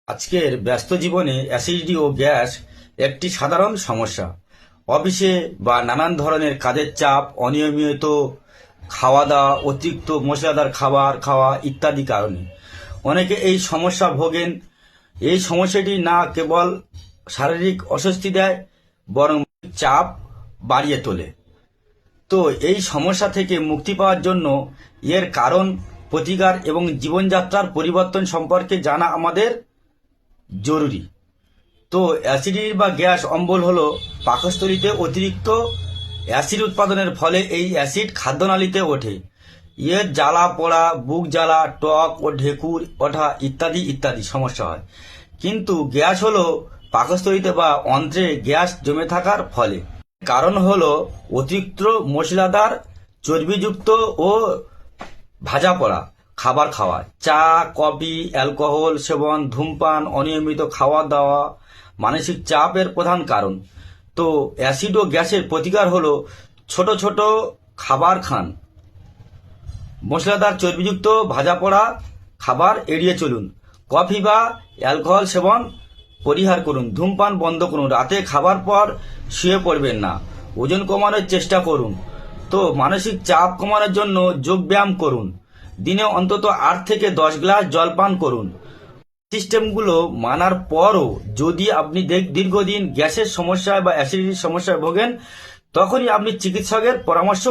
আজকের ব্যস্ত জীবনে অ্যাসিডিটি ও গ্যাস একটি সাধারণ সমস্যা। অফিসে বা নানান ধরনের কাজের চাপ, অনিয়মিত খাওয়া দাওয়া, অতিরিক্ত মশলাদার খাবার খাওয়া ইত্যাদি কারণে অনেকে এই সমস্যা ভোগেন। এই সমস্যাটি না কেবল শারীরিক অস্বস্তি দেয়, বরং চাপ বাড়িয়ে তোলে। তো এই সমস্যা থেকে মুক্তি পাওয়ার জন্য এর কারণ, প্রতিকার এবং জীবনযাত্রার পরিবর্তন সম্পর্কে জানা আমাদের জরুরি। তো অ্যাসিডিটি বা গ্যাস অম্বল হলো পাকস্থলীতে অতিরিক্ত অ্যাসিড উৎপাদনের ফলে এই অ্যাসিড খাদ্যনালীতে ওঠে। এর জ্বালা পোড়া, বুক জ্বালা, টক ও ঢেকুর ওঠা ইত্যাদি ইত্যাদি সমস্যা হয়। কিন্তু গ্যাস হলো পাকস্থলীতে বা অন্ত্রে গ্যাস জমে থাকার ফলে। কারণ হলো অতিরিক্ত মশলাদার, চর্বিযুক্ত ও ভাজা পড়া খাবার খাওয়া, চা, কফি, অ্যালকোহল সেবন, ধূমপান, অনিয়মিত খাওয়া দাওয়া মানসিক চাপের প্রধান কারণ। তো অ্যাসিড ও গ্যাসের প্রতিকার হলো ছোট ছোট খাবার খান, মশলাদার, চর্বিযুক্ত, ভাজা পোড়া খাবার এড়িয়ে চলুন, কফি বা অ্যালকোহল সেবন পরিহার করুন, ধূমপান বন্ধ করুন, রাতে খাবার পর শুয়ে পড়বেন না, ওজন কমানোর চেষ্টা করুন। তো মানসিক চাপ কমানোর জন্য যোগব্যায়াম করুন, দিনে অন্তত 8 থেকে 10 গ্লাস জল পান করুন। সিস্টেমগুলো মানার পরও যদি আপনি দীর্ঘদিন গ্যাসের সমস্যায় বা অ্যাসিডিটির সমস্যায় ভোগেন, তখনই আপনি চিকিৎসকের পরামর্শ